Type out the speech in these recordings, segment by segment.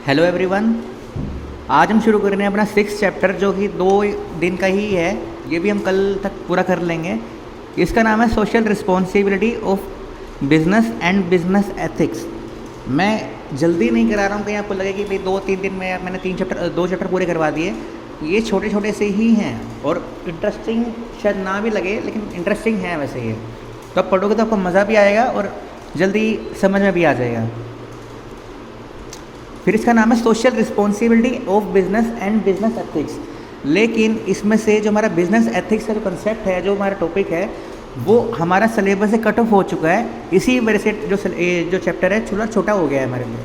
Hello everyone. आज हम शुरू कर रहे हैं अपना 6th चैप्टर, जो कि 2 दिन का ही है। ये भी हम कल तक पूरा कर लेंगे। इसका नाम है social responsibility of business and business ethics. मैं जल्दी नहीं करा रहा हूँ, कहीं आपको लगे कि भाई 2-3 दिन में मैंने 2 चैप्टर पूरे करवा दिए। ये छोटे छोटे से ही हैं और इंटरेस्टिंग शायद ना भी लगे, लेकिन इंटरेस्टिंग है वैसे ये। तो आप पढ़ोगे तो आपको मज़ा भी आएगा और जल्दी समझ में भी आ जाएगा। फिर इसका नाम है social responsibility of business and business ethics. लेकिन इसमें से जो हमारा बिजनेस एथिक्स का जो कंसेप्ट है, जो हमारा टॉपिक है, वो हमारा सिलेबस से कट ऑफ हो चुका है। इसी वजह से जो चैप्टर है थोड़ा छोटा हो गया है हमारे लिए।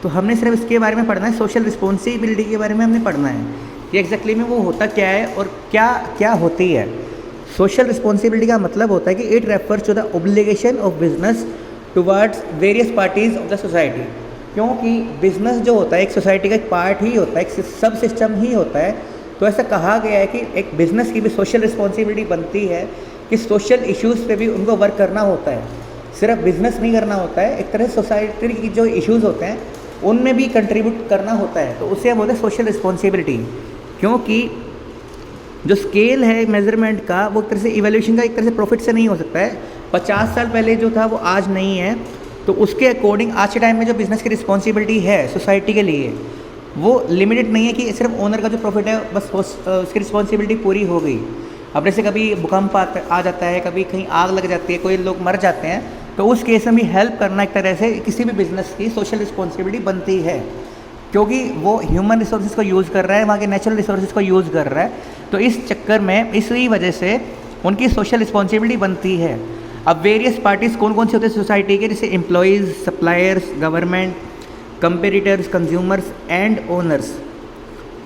तो हमने सिर्फ इसके बारे में पढ़ना है, सोशल रिस्पॉन्सिबिलिटी के बारे में हमने पढ़ना है कि एग्जैक्टली में वो होता क्या है और क्या क्या होती है। सोशल रिस्पॉन्सिबिलिटी का मतलब होता है कि it refers to the obligation of business towards various parties of the society. क्योंकि बिज़नेस जो होता है एक सोसाइटी का एक पार्ट ही होता है, एक सब सिस्टम ही होता है। तो ऐसा कहा गया है कि एक बिज़नेस की भी सोशल रिस्पॉन्सिबिलिटी बनती है कि सोशल इश्यूज़ पे भी उनको वर्क करना होता है। सिर्फ बिज़नेस नहीं करना होता है, एक तरह से सोसाइटी की जो इश्यूज़ होते हैं उनमें भी कंट्रीब्यूट करना होता है। तो उसे हम बोलते हैं सोशल रिस्पॉन्सिबिलिटी। क्योंकि जो स्केल है मेजरमेंट का, वो एक तरह से इवोल्यूशन का एक तरह से प्रॉफिट से नहीं हो सकता है। 50 साल पहले जो था वो आज नहीं है। तो उसके अकॉर्डिंग आज के टाइम में जो बिज़नेस की रिस्पॉन्सिबिलिटी है सोसाइटी के लिए, वो लिमिटेड नहीं है कि सिर्फ ओनर का जो प्रॉफिट है बस उसकी रिस्पॉन्सिबिलिटी पूरी हो गई। अब जैसे कभी भूकंप आ जाता है, कभी कहीं आग लग जाती है, कोई लोग मर जाते हैं, तो उस केस में भी हेल्प करना एक तरह से किसी भी बिज़नेस की सोशल रिस्पॉन्सिबिलिटी बनती है। क्योंकि वो ह्यूमन रिसोर्सेज को यूज़ कर रहा है, वहाँ के नेचुरल रिसोर्सेज को यूज़ कर रहा है। तो इस चक्कर में, इसी वजह से उनकी सोशल रिस्पॉन्सिबिलिटी बनती है। अब वेरियस पार्टीज़ कौन कौन से होते हैं सोसाइटी के, जैसे employees, suppliers, government, competitors, consumers and owners.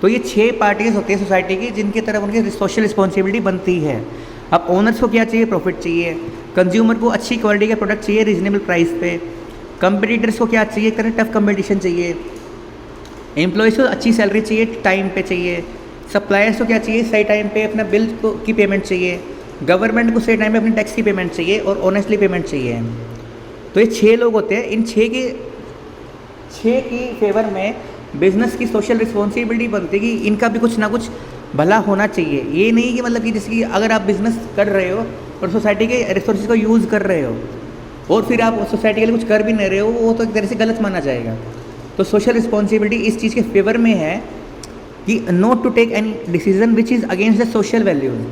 तो ये 6 पार्टीज़ होती हैं सोसाइटी की जिनकी तरफ उनकी सोशल रिस्पॉन्सिबिलिटी बनती है। अब ओनर्स को क्या चाहिए? प्रॉफिट चाहिए। कंज्यूमर को अच्छी क्वालिटी का प्रोडक्ट चाहिए रीजनेबल प्राइस पे। कंपेटिटर्स को क्या चाहिए? एक तरह टफ कंपटीशन चाहिए। एम्प्लॉयज़ को अच्छी सैलरी चाहिए, टाइम पे चाहिए। सप्लायर्स को क्या चाहिए? सही टाइम पे अपना बिल की पेमेंट चाहिए। गवर्नमेंट को सही टाइम पे अपनी टैक्स की पेमेंट चाहिए और ऑनेस्टली पेमेंट चाहिए। तो ये 6 लोग होते हैं। इन 6 की फेवर में बिज़नेस की सोशल रिस्पॉन्सिबिलिटी बनती है कि इनका भी कुछ ना कुछ भला होना चाहिए। ये नहीं कि मतलब कि जैसे कि अगर आप बिज़नेस कर रहे हो और सोसाइटी के रिसोर्सेज को यूज़ कर रहे हो और फिर आप सोसाइटी के लिए कुछ कर भी नहीं रहे हो, वो तो एक तरह से गलत माना जाएगा। तो सोशल रिस्पॉन्सिबिलिटी इस चीज़ के फेवर में है कि not to take any decision which is against the social values.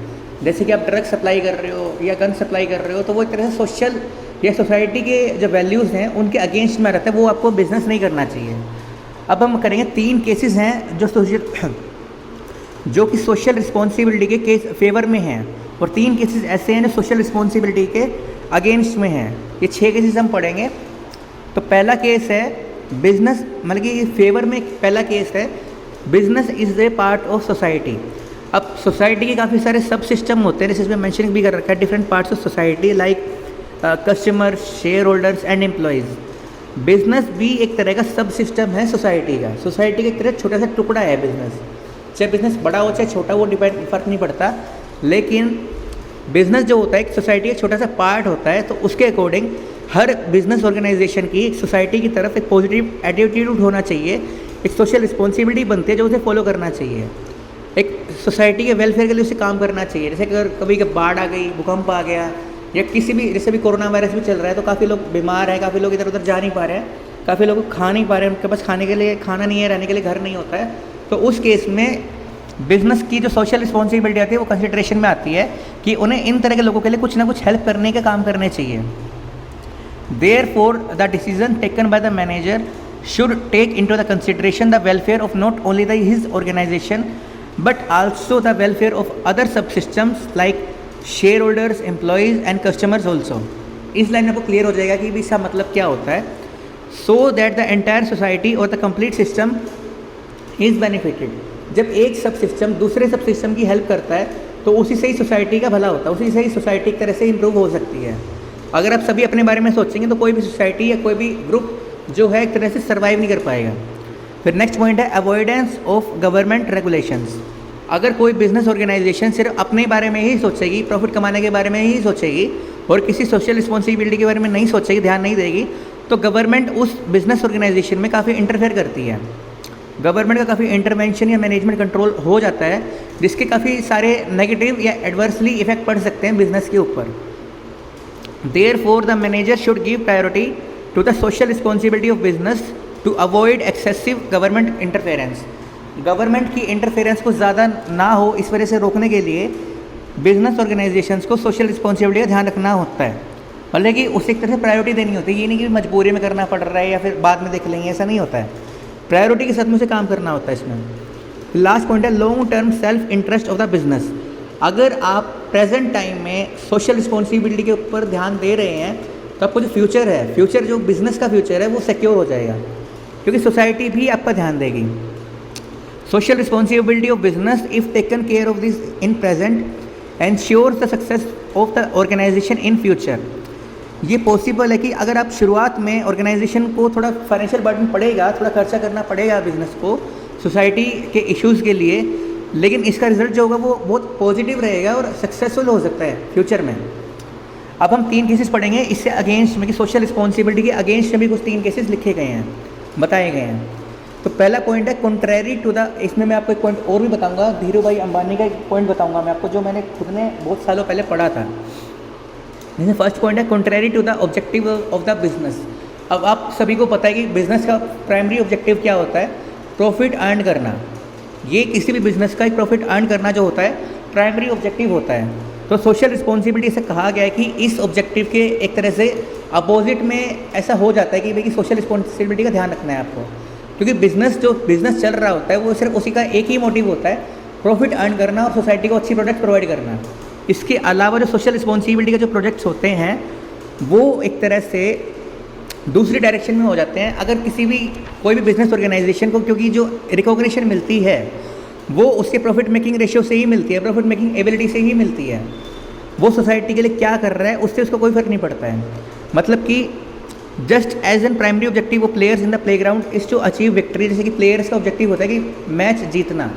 जैसे कि आप ड्रग सप्लाई कर रहे हो या गन सप्लाई कर रहे हो, तो वो एक तरह से सोशल या सोसाइटी के जो वैल्यूज़ हैं उनके अगेंस्ट में रहता है, वो आपको बिज़नेस नहीं करना चाहिए। अब हम करेंगे 3 केसेस हैं जो कि सोशल रिस्पॉन्सिबिलिटी के केस फेवर में हैं, और 3 केसेस ऐसे हैं जो सोशल रिस्पॉन्सिबिलिटी के अगेंस्ट में हैं। ये 6 केसेस हम पढ़ेंगे। तो पहला केस है बिज़नेस, मतलब कि फेवर में पहला केस है business is a part of society. अब सोसाइटी के काफ़ी सारे सब सिस्टम होते हैं, जैसे इसमें मेंशन भी कर रखा है different parts of society like customer, share holders and employees. Business भी एक तरह का सब सिस्टम है सोसाइटी का। सोसाइटी का एक तरह छोटा सा टुकड़ा है बिज़नेस। चाहे बिज़नेस बड़ा हो चाहे छोटा, वो फ़र्क नहीं पड़ता। लेकिन बिज़नेस जो होता है एक सोसाइटी का छोटा सा पार्ट होता है। तो उसके अकॉर्डिंग हर बिज़नेस ऑर्गेनाइजेशन की एक सोसाइटी की तरफ एक पॉजिटिव एटीट्यूड होना चाहिए, एक सोशल रिस्पॉन्सिबिलिटी बनती है जो उसे फॉलो करना चाहिए। एक सोसाइटी के वेलफेयर के लिए उसे काम करना चाहिए। जैसे अगर कभी बाढ़ आ गई, भूकंप आ गया, या किसी भी, जैसे भी कोरोना वायरस भी चल रहा है, तो काफ़ी लोग बीमार हैं, काफ़ी लोग इधर उधर जा नहीं पा रहे हैं, काफ़ी लोग खा नहीं पा रहे हैं, उनके पास खाने के लिए खाना नहीं है, रहने के लिए घर नहीं होता है। तो उस केस में बिज़नेस की जो सोशल रिस्पॉन्सिबिलिटी आती है वो कंसिडरेशन में आती है कि उन्हें इन तरह के लोगों के लिए कुछ ना कुछ हेल्प करने के काम करने चाहिए। Therefore, the decision taken by the manager should take into the consideration the welfare of not only his organization but also the welfare of other subsystems like shareholders, employees and customers also। इस line में आपको clear हो जाएगा कि इसका मतलब क्या होता है। So that the entire society or the complete system is benefited। जब एक सब सिस्टम दूसरे सब सिस्टम की हेल्प करता है तो उसी से ही सोसाइटी का भला होता है, उसी से ही सोसाइटी एक तरह से इम्प्रूव हो सकती है। अगर आप सभी अपने बारे में सोचेंगे तो कोई भी सोसाइटी या कोई भी ग्रुप जो है एक तरह से सर्वाइव नहीं कर पाएगा। फिर नेक्स्ट पॉइंट है अवॉइडेंस ऑफ गवर्नमेंट रेगुलेशंस। अगर कोई बिजनेस ऑर्गेनाइजेशन सिर्फ अपने बारे में ही सोचेगी, प्रॉफिट कमाने के बारे में ही सोचेगी और किसी सोशल रिस्पॉन्सिबिलिटी के बारे में नहीं सोचेगी, ध्यान नहीं देगी, तो गवर्नमेंट उस बिज़नेस ऑर्गेनाइजेशन में काफ़ी इंटरफेयर करती है। गवर्नमेंट का काफ़ी इंटरवेंशन या मैनेजमेंट कंट्रोल हो जाता है, जिसके काफ़ी सारे नेगेटिव या एडवर्सली इफेक्ट पड़ सकते हैं बिजनेस के ऊपर। Therefore the manager should give priority to the social responsibility of business to avoid excessive government interference. Government की इंटरफेरेंस को ज़्यादा ना हो, इस वजह से रोकने के लिए बिजनेस ऑर्गेनाइजेशंस को सोशल रिस्पॉन्सिबिलिटी का ध्यान रखना होता है। मतलब कि उसे एक तरह से प्रायोरिटी देनी होती है, ये नहीं कि मजबूरी में करना पड़ रहा है या फिर बाद में देख लेंगे, ऐसा नहीं होता है। प्रायोरिटी के साथ में से काम करना होता है इसमें। लास्ट पॉइंट है long term self interest of the business. अगर आप प्रेजेंट टाइम में सोशल रिस्पॉन्सिबिलिटी के ऊपर ध्यान दे रहे हैं तो आपको जो फ्यूचर है, फ्यूचर जो बिज़नेस का फ्यूचर है वो सिक्योर हो जाएगा, क्योंकि सोसाइटी भी आपका ध्यान देगी। Social responsibility of business if taken care of this in present ensures the success of the organisation in future. ये पॉसिबल है कि अगर आप शुरुआत में ऑर्गेनाइजेशन को थोड़ा फाइनेंशियल बर्डन पड़ेगा, थोड़ा खर्चा करना पड़ेगा बिजनेस को सोसाइटी के इश्यूज़ के लिए, लेकिन इसका रिजल्ट जो होगा वो बहुत पॉजिटिव रहेगा और सक्सेसफुल हो सकता है फ्यूचर में। अब हम 3 केसेस पढ़ेंगे इससे अगेंस्ट में, कि सोशल रिस्पॉन्सिबिलिटी के अगेंस्ट में भी कुछ 3 केसेस लिखे गए हैं, बताए गए हैं। तो पहला पॉइंट है कॉन्ट्रेरी टू द, इसमें मैं आपको एक पॉइंट और भी बताऊंगा, धीरू भाई अंबानी का एक पॉइंट बताऊंगा मैं आपको, जो मैंने खुद ने बहुत सालों पहले पढ़ा था। जैसे फर्स्ट पॉइंट है contrary to the objective of the business. अब आप सभी को पता है कि बिजनेस का प्राइमरी ऑब्जेक्टिव क्या होता है, प्रॉफिट अर्न करना। ये किसी भी बिजनेस का एक प्रॉफिट अर्न करना जो होता है प्राइमरी ऑब्जेक्टिव होता है। तो सोशल रिस्पॉन्सिबिलिटी से कहा गया है कि इस ऑब्जेक्टिव के एक तरह से अपोजिट में ऐसा हो जाता है कि भाई सोशल रिस्पॉन्सिबिलिटी का ध्यान रखना है आपको, क्योंकि बिजनेस चल रहा होता है वो सिर्फ उसी का एक ही मोटिव होता है, प्रॉफिट अर्न करना और सोसाइटी को अच्छी प्रोडक्ट प्रोवाइड करना। इसके अलावा जो सोशल रिस्पॉन्सिबिलिटी के जो प्रोजेक्ट्स होते हैं वो एक तरह से दूसरी डायरेक्शन में हो जाते हैं। अगर कोई भी बिजनेस ऑर्गेनाइजेशन को, क्योंकि जो रिकॉग्निशन मिलती है वो उसके प्रॉफिट मेकिंग रेशियो से ही मिलती है, प्रॉफिट मेकिंग एबिलिटी से ही मिलती है, वो सोसाइटी के लिए क्या कर रहा है उससे उसको कोई फ़र्क नहीं पड़ता है। मतलब कि just as an primary objective of players in the playground is to achieve victory. जैसे कि प्लेयर्स का ऑब्जेक्टिव होता है कि मैच जीतना,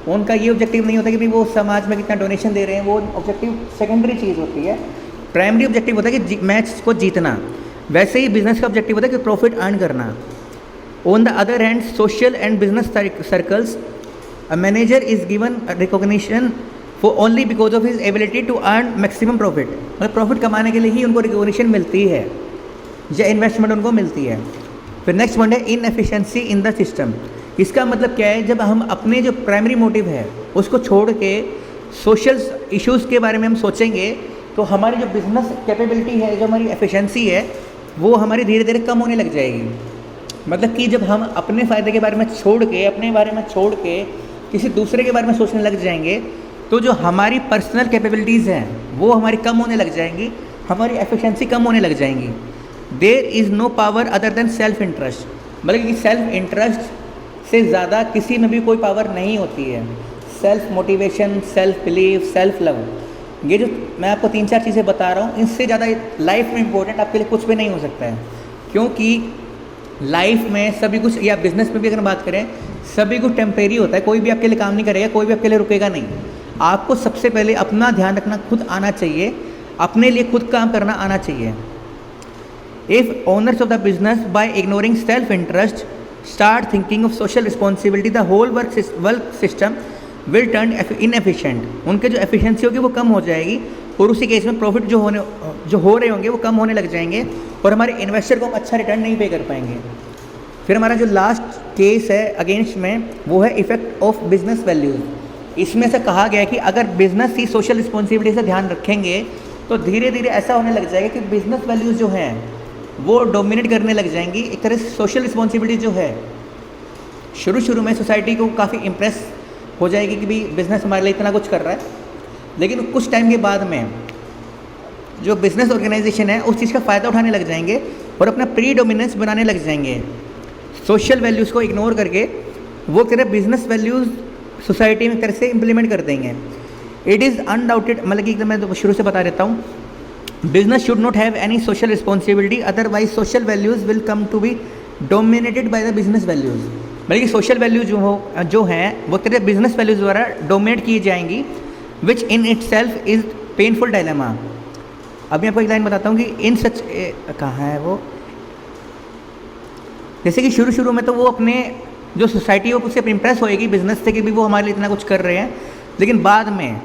उनका ये ऑब्जेक्टिव नहीं होता कि भाई वो समाज में कितना डोनेशन दे रहे हैं, वो ऑब्जेक्टिव सेकेंडरी चीज़ होती है। प्राइमरी ऑब्जेक्टिव होता है कि मैच को जीतना। वैसे ही बिजनेस का ऑब्जेक्टिव होता है कि प्रॉफिट अर्न करना। On the other hand social and business circles a manager is given recognition for only because of his ability to earn maximum profit. मतलब प्रॉफिट कमाने के लिए ही उनको रिकॉग्निशन मिलती है या इन्वेस्टमेंट उनको मिलती है। फिर नेक्स्ट पॉइंट है इनएफिशिएंसी इन द सिस्टम। इसका मतलब क्या है, जब हम अपने जो प्राइमरी मोटिव है उसको छोड़ के सोशल इश्यूज़ के बारे में हम सोचेंगे तो हमारी जो बिज़नेस कैपेबिलिटी है, जो हमारी एफिशिएंसी है, वो हमारी धीरे धीरे कम होने लग जाएगी। मतलब कि जब हम अपने फ़ायदे के बारे में छोड़ के, अपने बारे में छोड़ के किसी दूसरे के बारे में सोचने लग जाएंगे तो जो हमारी पर्सनल कैपेबिलिटीज़ हैं वो हमारी कम होने लग जाएंगी, हमारी एफिशिएंसी कम होने लग जाएंगी। There is no power other than self interest. मतलब कि सेल्फ इंटरेस्ट से ज़्यादा किसी में भी कोई पावर नहीं होती है। Self motivation, self belief, self love, ये जो मैं आपको 3-4 चीज़ें बता रहा हूँ, इनसे ज़्यादा लाइफ में इम्पोर्टेंट आपके लिए कुछ भी नहीं हो सकता है। क्योंकि लाइफ में सभी कुछ, या बिजनेस में भी अगर बात करें, सभी कुछ टेम्परेरी होता है। कोई भी आपके लिए काम नहीं करेगा, कोई भी आपके लिए रुकेगा नहीं। आपको सबसे पहले अपना ध्यान रखना खुद आना चाहिए, अपने लिए खुद काम करना आना चाहिए। If owners of the business by ignoring self interest start thinking of social responsibility, the whole work system will turn inefficient. उनके जो एफिशिएंसी होगी वो कम हो जाएगी और उसी केस में प्रॉफिट जो हो रहे होंगे वो कम होने लग जाएंगे और हमारे इन्वेस्टर को हम अच्छा रिटर्न नहीं पे कर पाएंगे। फिर हमारा जो लास्ट केस है अगेंस्ट में वो है इफेक्ट ऑफ बिजनेस वैल्यूज़। इसमें से कहा गया है कि अगर बिजनेस ही सोशल रिस्पॉन्सिबिलिटी से ध्यान रखेंगे तो धीरे धीरे ऐसा होने लग जाएगा कि बिजनेस वैल्यूज़ जो हैं वो डोमिनेट करने लग जाएंगी। एक तरह से सोशल रिस्पॉन्सिबिलिटी जो है शुरू में सोसाइटी को काफ़ी इम्प्रेस हो जाएगी कि भाई बिज़नेस हमारे लिए इतना कुछ कर रहा है, लेकिन कुछ टाइम के बाद में जो बिज़नेस ऑर्गेनाइजेशन है उस चीज़ का फ़ायदा उठाने लग जाएंगे और अपना प्री डोमिनेंस बनाने लग जाएंगे। सोशल वैल्यूज़ को इग्नोर करके वो तरह बिज़नेस वैल्यूज़ सोसाइटी में तरह से इम्प्लीमेंट कर देंगे। इट इज़ अनडाउटेड, मतलब कि मैं तो शुरू से बता देता हूँ, business should not have any social responsibility, otherwise social values will come to be dominated by the business values. मतलब कि सोशल वैल्यूज जो हैं वो तरह बिजनेस वैल्यूज़ द्वारा डोमिनेट की जाएंगी, which in itself is painful dilemma. अभी आपको एक लाइन बताता हूँ कि इन सच कहाँ है वो, जैसे कि शुरू में तो वो अपने जो सोसाइटी वो उससे इम्प्रेस होएगी बिजनेस से कि भी वो हमारे लिए इतना कुछ कर रहे हैं, लेकिन बाद में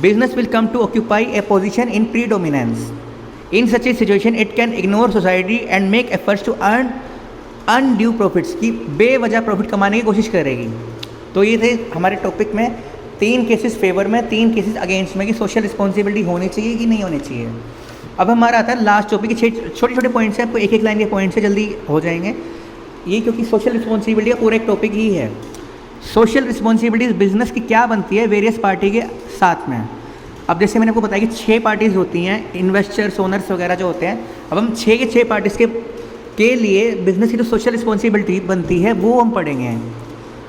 business will come to occupy a position in predominance. In such a situation it can ignore society and make efforts to earn undue profits, की बेवजह प्रॉफिट कमाने की कोशिश करेगी। तो ये थे हमारे टॉपिक में 3 केसेस फेवर में, 3 केसेस अगेंस्ट में कि सोशल रिस्पॉन्सिबिलिटी होनी चाहिए कि नहीं होनी चाहिए। अब हमारा आता है लास्ट टॉपिक, 6 छोटे छोटे पॉइंट्स हैं, आपको एक एक लाइन के पॉइंट से जल्दी हो जाएंगे ये, क्योंकि सोशल रिस्पॉन्सिबिलिटी का पूरा एक टॉपिक ही है। सोशल रिस्पॉन्सिबिलिटीज बिजनेस की क्या बनती है वेरियस पार्टी के साथ में। अब जैसे मैंने आपको बताया कि 6 पार्टीज़ होती हैं, इन्वेस्टर्स, ओनर्स वगैरह जो होते हैं। अब हम 6 के 6 पार्टीज़ के लिए बिजनेस की जो सोशल रिस्पॉन्सिबिलिटी बनती है वो हम पढ़ेंगे।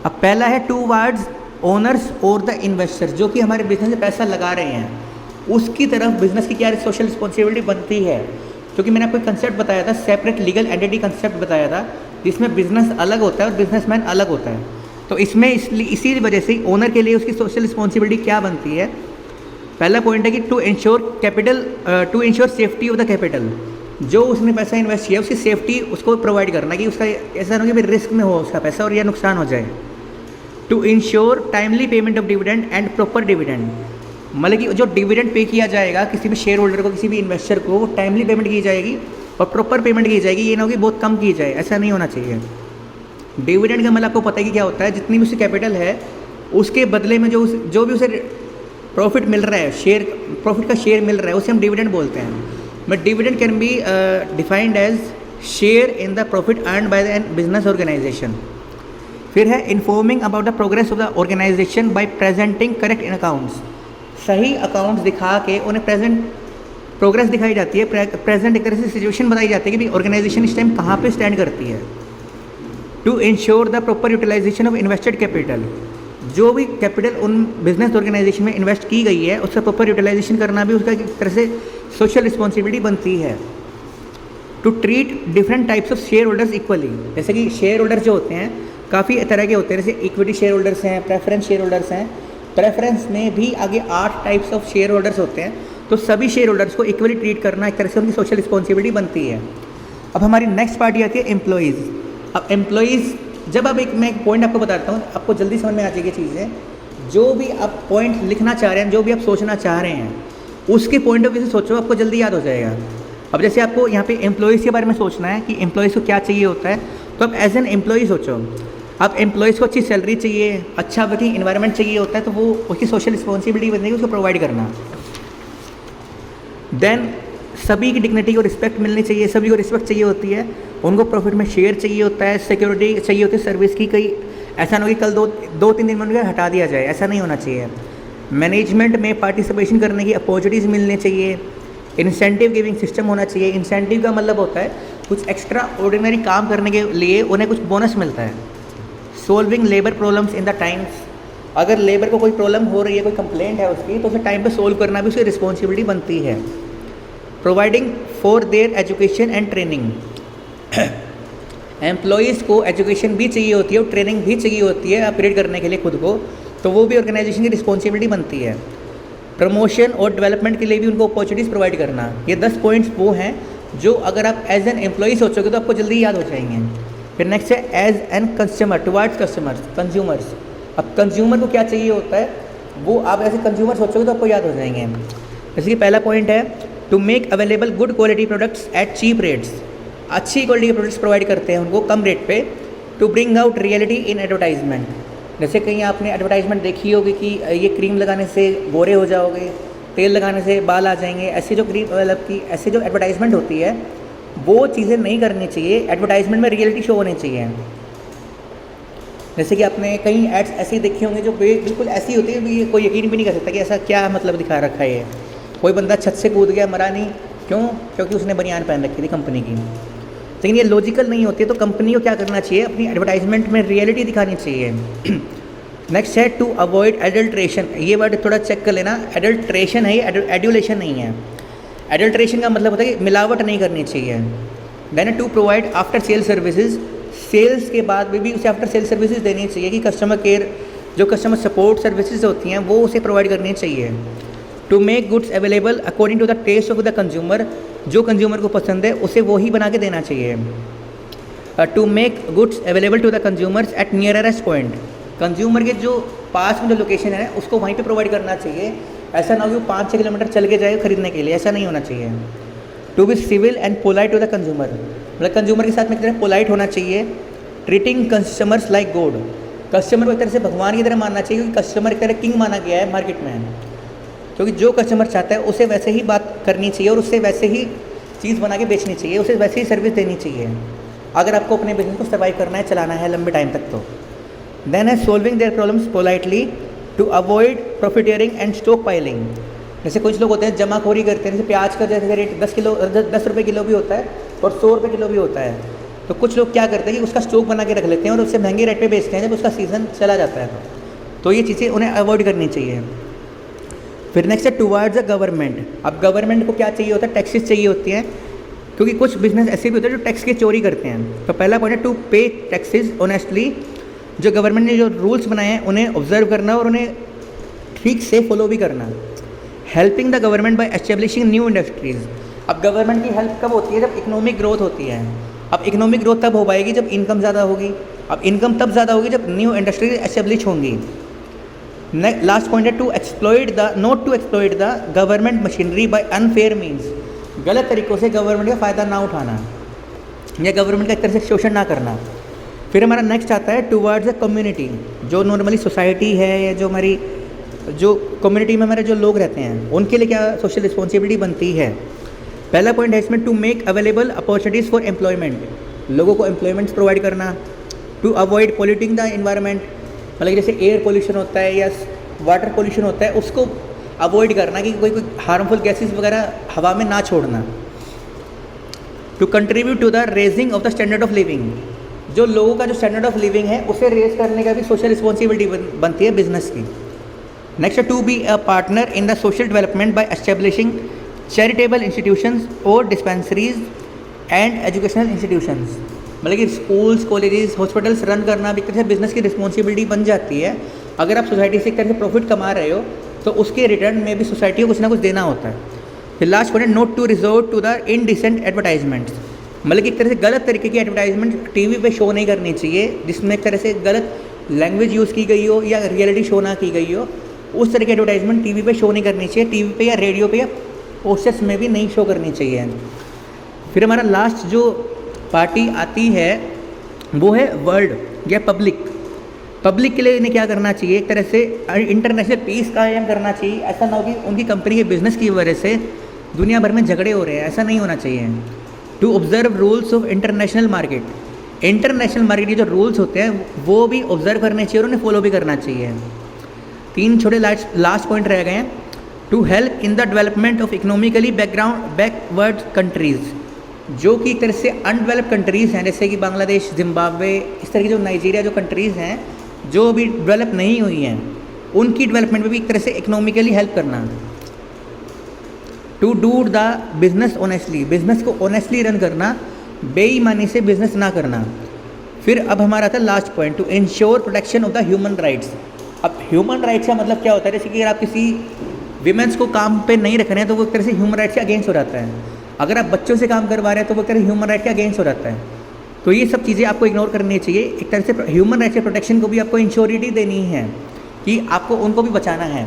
अब पहला है टूवर्ड्स ओनर्स और द इन्वेस्टर्स, जो कि हमारे बिजनेस में पैसा लगा रहे हैं, उसकी तरफ बिजनेस की क्या सोशल रिस्पॉन्सिबिलिटी बनती है। क्योंकि मैंने आपको एक कंसेप्ट बताया था, सेपरेट लीगल एंटिटी कंसेप्ट बताया था, जिसमें बिजनेस अलग होता है और बिजनेसमैन अलग होता है। तो इसमें इसी वजह से ओनर के लिए उसकी सोशल रिस्पॉन्सिबिलिटी क्या बनती है। पहला पॉइंट है कि to ensure safety of the capital, जो उसने पैसा इन्वेस्ट किया उसकी सेफ्टी उसको प्रोवाइड करना, कि उसका ऐसा ना हो कि रिस्क में हो उसका पैसा और या नुकसान हो जाए। To ensure timely payment of dividend and proper dividend, मतलब कि जो डिविडेंड पे किया जाएगा किसी भी शेयर होल्डर को, किसी भी इन्वेस्टर को, वो टाइमली पेमेंट की जाएगी और प्रॉपर पेमेंट की जाएगी। ये ना हो कि बहुत कम की जाए, ऐसा नहीं होना चाहिए। डिविडेंड का मतलब आपको पता है कि क्या होता है, जितनी भी उसकी कैपिटल है उसके बदले में जो भी उसे प्रॉफिट मिल रहा है, प्रॉफिट का शेयर मिल रहा है, उसे हम डिविडेंड बोलते हैं। But dividend can be defined as share in the profit earned by the business organisation. फिर है informing about the progress of the organisation by presenting correct in accounts, सही अकाउंट्स दिखा के उन्हें प्रोग्रेस दिखाई जाती है, प्रेजेंट एक तरह से सिचुएशन बताई जाती है कि ऑर्गेनाइजेशन इस टाइम कहाँ पे स्टैंड करती है। To ensure the proper utilisation of invested capital, जो भी कैपिटल उन बिजनेस ऑर्गेनाइजेशन में इन्वेस्ट की गई है उसका प्रॉपर यूटिलाइजेशन करना भी उसका एक तरह से सोशल रिस्पॉन्सिबिलिटी बनती है। To treat different types of share holders equally, जैसे कि शेयर होल्डर जो होते हैं काफ़ी तरह के होते हैं, जैसे इक्विटी शेयर होल्डर्स हैं, प्रेफरेंस शेयर होल्डर्स हैं। प्रेफरेंस में भी आगे 8 टाइप्स ऑफ शेयर होल्डर्स होते हैं, तो सभी शेयर होल्डर्स को इक्वली ट्रीट करना एक तरह से उनकी सोशल रिस्पॉन्सिबिलिटी बनती है। अब हमारी नेक्स्ट पार्टी आती है एम्प्लॉयज़। अब एम्प्लॉयज़, जब अब मैं एक पॉइंट आपको बताता हूँ, आपको जल्दी समझ में आ जाएगी चीज़ें। जो भी आप पॉइंट लिखना चाह रहे हैं, जो भी आप सोचना चाह रहे हैं, उसके पॉइंट ऑफ व्यू से सोचो, आपको जल्दी याद हो जाएगा। अब जैसे आपको यहाँ पे एम्प्लॉयज़ के बारे में सोचना है कि एम्प्लॉयज़ को क्या चाहिए होता है, तो आप एज एन एम्प्लॉय सोचो। अब एम्प्लॉयज़ को अच्छी सैलरी चाहिए, अच्छा वर्किंग इन्वायरमेंट चाहिए होता है, तो वो उसकी सोशल रिस्पॉन्सिबिलिटी बनेगी उसको प्रोवाइड करना। देन सभी की डिग्निटी को रिस्पेक्ट मिलनी चाहिए, सभी को रिस्पेक्ट चाहिए होती है, उनको प्रॉफिट में शेयर चाहिए होता है, सिक्योरिटी चाहिए होती है सर्विस की। कई ऐसा ना हो कि कल 2-3 दिन में उनको हटा दिया जाए, ऐसा नहीं होना चाहिए। मैनेजमेंट में पार्टिसिपेशन करने की अपॉर्चुनिटीज़ मिलनी चाहिए। इंसेंटिव गिविंग सिस्टम होना चाहिए। इंसेंटिव का मतलब होता है कुछ एक्स्ट्रा ऑर्डिनरी काम करने के लिए उन्हें कुछ बोनस मिलता है। Solving labour problems in the times, अगर लेबर को कोई प्रॉब्लम हो रही है, कोई कंप्लेंट है उसकी, तो उसे टाइम पे सोल्व करना भी उसकी रिस्पॉन्सिबिलिटी बनती है। Providing for their education and training, employees को एजुकेशन भी चाहिए होती है और ट्रेनिंग भी चाहिए होती है अपग्रेड करने के लिए खुद को, तो वो भी ऑर्गेनाइजेशन की रिस्पॉन्सिबिलिटी बनती है। प्रमोशन और डेवलपमेंट के लिए भी उनको अपॉर्चुनिटीज़ प्रोवाइड करना। ये 10 पॉइंट्स वो हैं जो अगर आप एज एन एम्प्लॉय सोचोगे तो आपको जल्दी याद हो जाएंगे। फिर नेक्स्ट है as an consumer, towards customers, consumers. अब कंज्यूमर को क्या चाहिए होता है, वो आप ऐसे कंज्यूमर सोचोगे तो आपको याद हो जाएंगे। जैसे कि पहला पॉइंट है to make available good quality products at cheap rates, अच्छी क्वालिटी के प्रोडक्ट्स प्रोवाइड करते हैं उनको कम रेट पे। To bring out reality in advertisement, जैसे कहीं आपने एडवर्टाइजमेंट देखी होगी कि ये क्रीम लगाने से गोरे हो जाओगे, तेल लगाने से बाल आ जाएंगे, ऐसी जो क्रीम मतलब कि ऐसे जो एडवर्टाइजमेंट होती है वो चीज़ें नहीं करनी चाहिए। एडवर्टाइजमेंट में रियलिटी शो होनी चाहिए। जैसे कि आपने कई एड्स ऐसी देखी होंगी जो बिल्कुल ऐसी होती है कि कोई यकीन भी नहीं कर सकता कि ऐसा क्या मतलब दिखा रखा है। कोई बंदा छत से कूद गया, मरा नहीं, क्यों? क्योंकि उसने बनियान पहन रखी थी कंपनी की। लेकिन ये लॉजिकल नहीं होती है, तो कंपनी को क्या करना चाहिए, अपनी एडवर्टाइजमेंट में रियलिटी दिखानी चाहिए। नेक्स्ट है टू अवॉइड एडल्ट्रेशन, ये वर्ड थोड़ा चेक कर लेना, एडल्ट्रेशन है ये, एड्यूलेशन नहीं है। एडल्ट्रेशन का मतलब होता है कि मिलावट नहीं करनी चाहिए। Then to provide after sale services, sales के बाद भी उसे आफ्टर सेल सर्विसेज देनी चाहिए कि कस्टमर केयर जो कस्टमर सपोर्ट सर्विसेज होती हैं वो उसे प्रोवाइड करनी चाहिए। To make goods available according to the taste of the consumer, जो कंज्यूमर को पसंद है उसे वो ही बना के देना चाहिए। To make goods available to the consumers at nearest point. Consumer के जो पास में जो लोकेशन है उसको वहीं पे प्रोवाइड करना चाहिए। ऐसा ना हो कि वो 5-6 किलोमीटर चल के जाए खरीदने के लिए, ऐसा नहीं होना चाहिए। To be civil and polite to the consumer, मतलब कंज्यूमर के साथ में एक तरह पोलाइट होना चाहिए। Treating customers like God, customer को एक तरह से भगवान की तरह मानना चाहिए, क्योंकि कस्टमर एक तरह किंग माना गया है मार्केट में, क्योंकि जो कस्टमर चाहता है उसे वैसे ही बात करनी चाहिए और उससे वैसे ही चीज़ बना के बेचनी चाहिए, उसे वैसे ही सर्विस देनी चाहिए, अगर आपको अपने बिजनेस को सर्वाइव करना है, चलाना है लंबे टाइम तक। तो देन है solving their problems politely to avoid profiteering and stock piling. जैसे कुछ लोग होते हैं जमाखोरी करते हैं, जैसे प्याज का जैसे रेट 10 रुपये किलो भी होता है और 100 रुपये किलो भी होता है, तो कुछ लोग क्या करते हैं कि उसका स्टॉक बना के रख लेते हैं और उससे महंगे रेट पे बेचते हैं जब उसका सीज़न चला जाता है। तो ये चीज़ें उन्हें अवॉइड करनी चाहिए। फिर नेक्स्ट है टुवर्ड्स द गवर्नमेंट। अब गवर्नमेंट को क्या चाहिए होता है? टैक्सेस चाहिए होती हैं, क्योंकि कुछ बिजनेस ऐसे भी होते हैं जो टैक्स की चोरी करते हैं। तो पहला पॉइंट है टू पे टैक्सेस ऑनेस्टली। जो गवर्नमेंट ने जो रूल्स बनाए हैं उन्हें ऑब्जर्व करना और उन्हें ठीक से फॉलो भी करना। Helping the government by establishing new industries. अब गवर्नमेंट की हेल्प कब होती है? जब इकोनॉमिक ग्रोथ होती है। अब इकोनॉमिक ग्रोथ तब हो पाएगी जब इनकम ज़्यादा होगी। अब इनकम तब ज़्यादा होगी जब न्यू इंडस्ट्रीज एस्टेब्लिश होंगी। लास्ट पॉइंट है to exploit the not to exploit the government machinery by unfair means. गलत तरीक़ों से गवर्नमेंट का फ़ायदा ना उठाना या गवर्नमेंट का एक तरह से शोषण ना करना। फिर हमारा नेक्स्ट आता है टुवर्ड्स द कम्युनिटी। जो नॉर्मली सोसाइटी है या जो हमारी जो कम्युनिटी में हमारे जो लोग रहते हैं उनके लिए क्या सोशल रिस्पॉन्सिबिलिटी बनती है। पहला पॉइंट है इसमें to make available opportunities for employment, लोगों को एम्प्लॉयमेंट्स प्रोवाइड करना। To avoid polluting the environment, मतलब जैसे एयर पोल्यूशन होता है या वाटर पोल्यूशन होता है उसको अवॉइड करना कि कोई हार्मफुल गैसेस वगैरह हवा में ना छोड़ना। To contribute to the raising of the standard of living, जो लोगों का जो स्टैंडर्ड ऑफ लिविंग है उसे रेज करने का भी सोशल रिस्पॉन्सिबिलिटी बनती है बिजनेस की। Next to be a partner in the social development by establishing charitable institutions और डिस्पेंसरीज एंड एजुकेशनल इंस्टीट्यूशंस, मतलब कि स्कूल्स कॉलेजेस हॉस्पिटल्स रन करना भी एक तरह से बिजनेस की रिस्पॉन्सिबिलिटी बन जाती है। अगर आप सोसाइटी से एक तरह से प्रॉफिट कमा रहे हो तो उसके रिटर्न में भी सोसाइटी को कुछ ना कुछ देना होता है। फिर लास्ट पॉइंट है not to resort to the indecent advertisements, मतलब कि एक तरह से गलत तरीके की एडवर्टाइजमेंट टीवी पे शो नहीं करनी चाहिए जिसमें एक तरह से गलत लैंग्वेज यूज़ की गई हो या रियलिटी शो ना की गई हो। उस तरह की एडवर्टाइजमेंट टीवी पे शो नहीं करनी चाहिए, टीवी पे या रेडियो पे या पोस्टर्स में भी नहीं शो करनी चाहिए। फिर हमारा लास्ट जो पार्टी आती है वो है वर्ल्ड या पब्लिक। पब्लिक के लिए इन्हें क्या करना चाहिए? एक तरह से इंटरनेशनल पीस कायम करना चाहिए। ऐसा ना हो कि उनकी कंपनी के बिजनेस की वजह से दुनिया भर में झगड़े हो रहे हैं, ऐसा नहीं होना चाहिए। To observe rules of international market, international market के जो रूल्स होते हैं वो भी ऑब्जर्व करने चाहिए और उन्हें फॉलो भी करना चाहिए। 3 छोटे लास्ट पॉइंट रह गए हैं। To help in the development of economically backward countries, जो कि एक तरह से अनडेवलप्ड कंट्रीज़ हैं जैसे कि बांग्लादेश, जिम्बाब्वे, इस तरह की जो नाइजीरिया जो कंट्रीज़ हैं जो अभी डेवलप नहीं हुई हैं उनकी डेवलपमेंट में भी एक तरह से इकोनॉमिकली हेल्प करना। To do the business honestly, business को ऑनेस्टली रन करना, बेईमानी से बिजनेस ना करना। फिर अब हमारा था last point two ensure protection of the human rights. अब ह्यूमन राइट्स का मतलब क्या होता है? जैसे कि अगर आप किसी विमेंस को काम पे नहीं रख रहे हैं तो वो एक तरह से ह्यूमन राइट्स के अगेंस्ट हो जाता है। अगर आप बच्चों से काम करवा रहे हैं तो वो एक तरह ह्यूमन राइट के अगेंस्ट हो जाता है। तो ये सब चीज़ें आपको इग्नोर करनी चाहिए। एक तरह से ह्यूमन राइट्स के प्रोटेक्शन को भी आपको इंश्योरिटी देनी है कि आपको उनको भी बचाना है।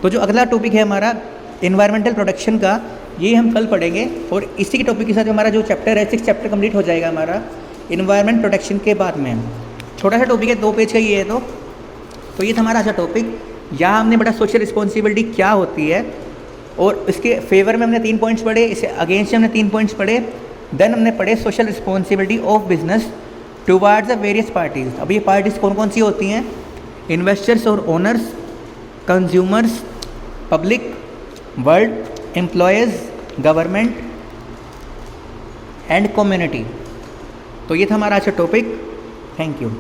तो जो अगला टॉपिक है हमारा एनवायरमेंटल प्रोटेक्शन का, ये हम कल पढ़ेंगे और इसी के टॉपिक के साथ हमारा जो चैप्टर है 6 चैप्टर कंप्लीट हो जाएगा हमारा एनवायरमेंट प्रोटेक्शन के बाद में। छोटा सा टॉपिक है, 2 पेज का ये है। तो ये था हमारा अच्छा टॉपिक। यहाँ हमने बड़ा सोशल रिस्पॉन्सिबिलिटी क्या होती है और इसके फेवर में हमने 3 पॉइंट्स पढ़े, इसे अगेंस्ट हमने 3 पॉइंट्स पढ़े। देन हमने पढ़े social responsibility of business towards the various parties. अब ये पार्टीज़ कौन कौन सी होती हैं? इन्वेस्टर्स और owners, consumers, public, world, employees, government and community. तो ये था हमारा अच्छा टॉपिक। Thank you.